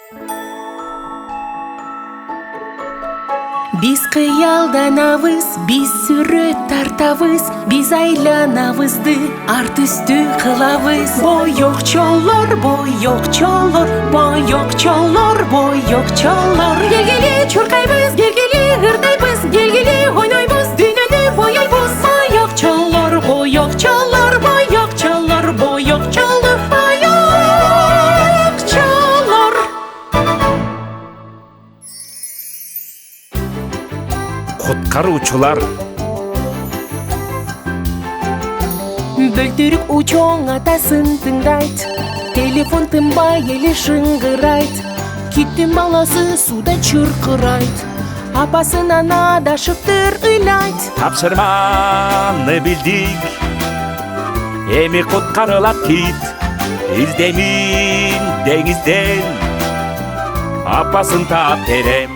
Биз кыялданабыз, биз сүрөт тартабыз, биз айланабызды арт үстү кылабыз. Боёкчолор, боёкчолор, боёкчолор, боёкчолор. Келгиле чуркайбыз, келгиле ырдайбыз, келгиле ойнойбуз, дүйнөнү боёйбуз. Боёкчолор, боёкчолор, боёкчолор, боёкчолор, боёкчолор. Куткаруучулар. Бөлтүрүк учоң атасын тыңдайт, телефон тынбай эле шыңгырайт. Киттин баласы суда чуркырайт, апасынан адашыптыр ыйлайт. Тапшырманы билдик, эми куткарылат кит. Издемин деңизден, апасын таап берем.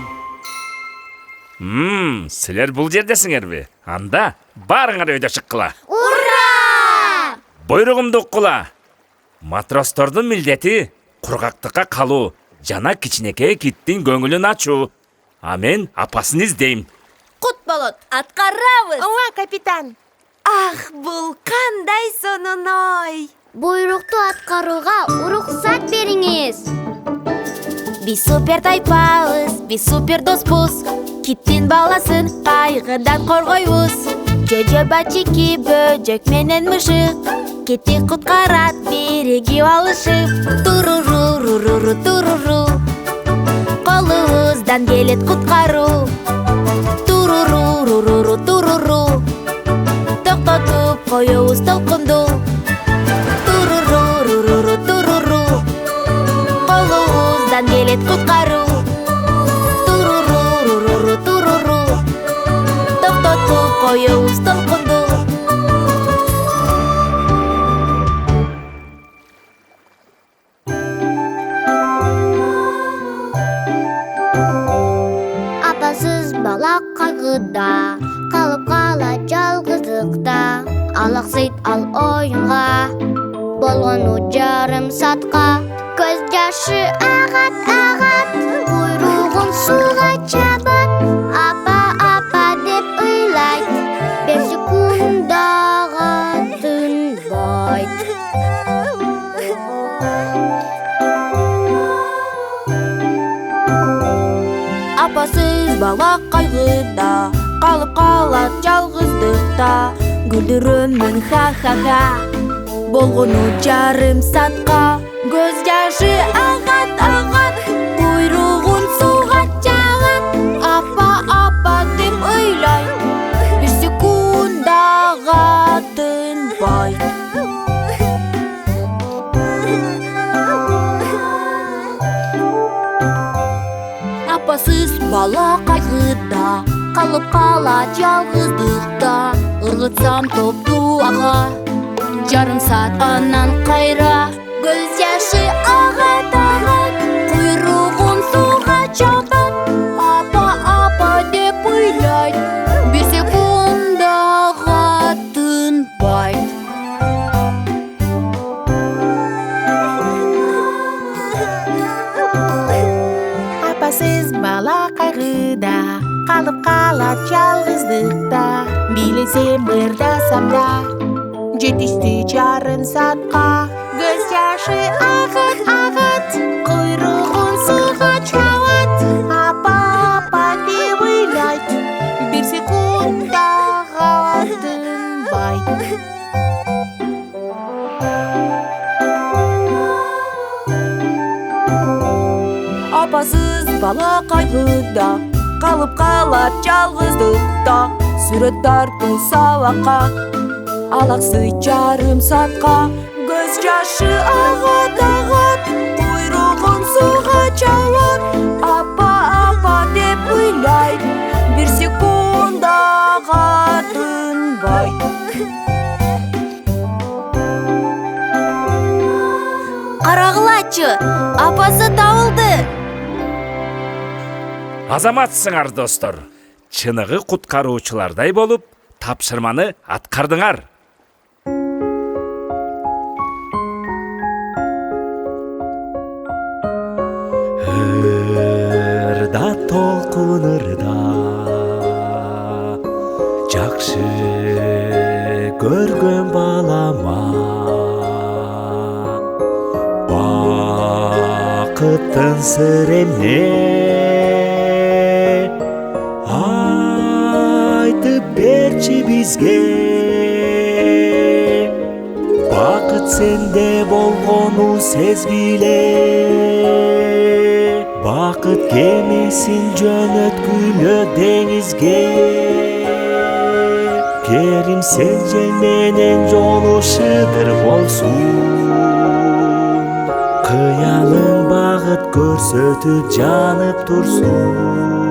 Силер бул жердесиңерби? Анда барыңар өйдө чыккыла. Ура! Буйругумду уккула. Матростордун милдети кургактыкка калуу жана кичинекей киттин көңүлүн ачуу. А мен апасын издейм. Кут болот, аткарабыз. Ооба, капитан. Ах, бул кандай сонун ой. Буйрукту аткарууга уруксат бериңиз. Биз супер тайпабыз, биз супер доспуз. Киттин баласын кайгыдан коргойбуз. Жөжө бачики бөжөк менен мышык, китти куткарат биригип алышып. Туруру, туруру, колубуздан келет куткаруу. Туруру, туруру, токтотуп коебуз толкунду. Туруру, туруру, колубуздан келет куткаруу. Туруру, токтотуп коебуз толкунду. Апасыз бала кайгыда, калып калат жалгыздыкта. Алаксыйт ал оюнга, болгону жарым саатка. Көз жашы агат, куйругун суга чабат. Апа деп ыйлайт, бир секундага тынбайт. Апасыз бала кайгыда, калып калат жалгыздыкта. Күлдүрөмүн ха-ха-ха, болгону жарым саатка. Көз жашы агат, куйругун суга чагат. Апа деп ыйлайт, бир секундага тынбайт. Апасыз бала кайгыда, калып калат жалгыздыкта. Ыргытсам топту ага, жарым саат анан кайра. Көз жашы агат, куйругун суга чабат. Апа деп ыйлайт, бир секундага тынбайт. Апасыз бала кайгыда, калып калат жалгыздыкта. Билесем ырдасам да, жетишти жарым саатка. Көз жашы агат, куйругун суга чабат. Апа деп ыйлайт, бир секундага тынбайт. Апасыз бала кайгыда, калып калат жалгыздыкта. Сүрөт тартуу сабакка, алаксыйт жарым саатка. Көз жашы агат, куйругун суга чабат. Апа деп ыйлайт, бир секундага тынбайт. Карагылачы, апасы табылды. Азаматсыңар достор. Чыныгы куткаруучулардай болуп, тапшырманы аткардыңар. ырда толкун ырда жакшы көргөн балама бакыттын сыр эмне айтып берчи бизге бакыт сенде болгону сезгиле бакыт кемесин жөнөткүлө деңизге керим сен менен жолу шыдыр болсун кыялың багыт көрсөтүп жанып турсун